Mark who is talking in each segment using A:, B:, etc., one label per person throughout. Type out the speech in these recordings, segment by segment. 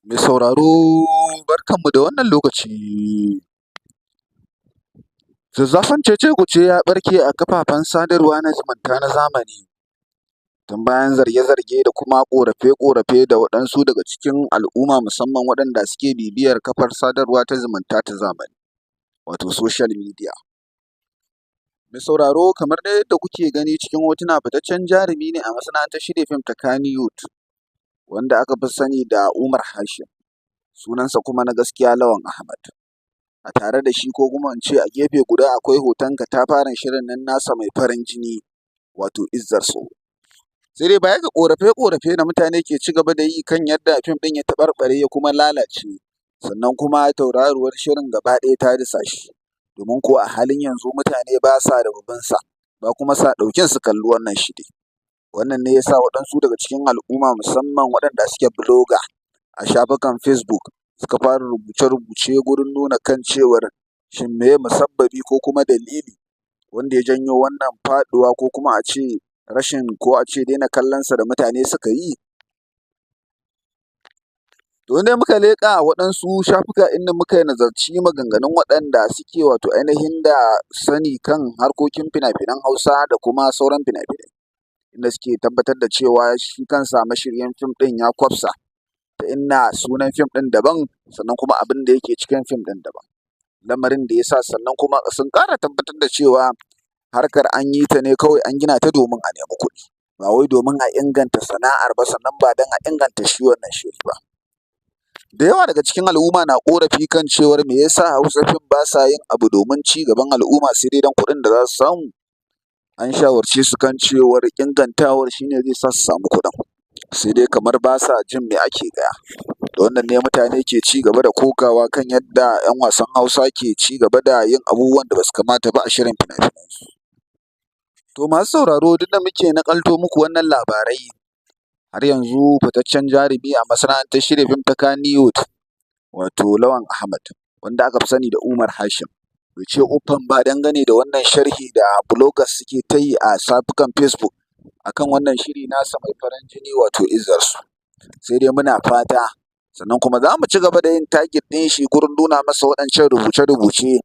A: Mai sauraro barkanmu da wannan lokaci. Zazzafan cece-kuce ya ɓarke a kafafen sadarwa na zumunta na zamani tun bayan zarge-zarge da kuma ƙorafe-ƙorafe da waɗansu daga cikin al'umma musamman waɗanda suke bibiyar kafar sadarwa ta zumunta ta zamani wato social media. Mai sauraro kamar dai yadda kuke gani cikin hotuna fitaccen jarumi ne a masana'antar shirya fim ta Kannywood wanda aka fi sani da Umar Hashim, sunansa kuma na gaskiya Lawan Ahmad. A tare da shi ko kuma in ce a gefe guda akwai hoton katafaren shirin nan nasa mai farin jini wato Izzar So. Sai dai baya ga ƙorafe-ƙorafe da mutane ke ci gaba da yi kan yadda fim ɗin ya taɓarɓare ya kuma lalace, sannan kuma tauraruwar shirin gaba ɗaya ta disashe, domin ko a halin yanzu mutane ba sa rububinsa ba kuma sa ɗaukin su kalli wannan shiri. Wannan ne ya sa waɗansu daga cikin al'umma musamman waɗanda suke blogger a shafukan Facebook suka fara rubuce-rubuce gurin nuna kan cewar shin meye musabbabi ko kuma dalili wanda ya janyo wannan faɗuwa ko kuma a ce rashin ko a ce daina kallonsa da mutane suka yi. To in dai muka leƙa waɗansu shafuka inda muka nazarci maganganun waɗanda suke wato ainihin da sani kan harkokin fina-finan Hausa da kuma sauran fina-finai, inda suke tabbatar da cewa shi kansa mashiryin fim ɗin ya kwafsa ta inda sunan fim ɗin daban sannan kuma abin da yake cikin fim ɗin daban. Lamarin da ya sa sannan kuma sun ƙara tabbatar da cewa harkar an yi ta ne kawai an gina ta domin a nemi kuɗi, ba wai domin a inganta sana'ar ba sannan ba don a inganta shi wannan shiri ba. Da yawa daga cikin al'umma na ƙorafi kan cewar me ya sa Hausa fim ba sa yin abu domin ci gaban al'umma sai dai don kuɗin da za su samu. An shawarce su kan cewar ingantawar shi ne zai sa su samu kuɗin, sai dai kamar ba sa jin me ake gaya. Da wannan ne mutane ke ci gaba da kokawa kan yadda 'yan wasan Hausa ke ci gaba da yin abubuwan da ba su kamata ba a shirin fina-finansu. To masu sauraro duk da muke naƙalto muku wannan labarai, har yanzu fitaccen jarumi a masana'antar shirya fim ta Kannywood wato Lawan Ahmad wanda aka fi sani da Umar Hashim bai ce uffan ba dangane da wannan sharhi da bloggers suke ta yi a shafukan Facebook akan wannan shiri nasa mai farin jini wato Izzar So. Sai dai muna fata sannan kuma za mu ci gaba da yin target ɗin shi gurin nuna masa waɗancan rubuce-rubuce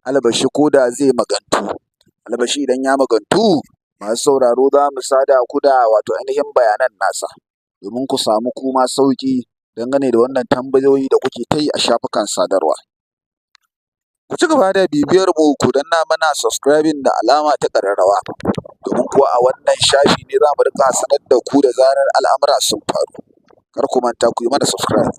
A: albashi ko da zai magantu. Albashi idan ya magantu masu sauraro za mu sada ku da wato ainihin bayanan nasa domin ku samu kuma sauƙi dangane da wannan tambayoyi da kuke ta yi a shafukan sadarwa. Ku ci gaba da bibiyar mu ku danna mana subscribing da alama ta ƙararrawa domin kuwa a wannan shafi ne za mu riƙa sanar da ku da zarar al'amura sun faru. Kar ku manta ku yi mana subscribe.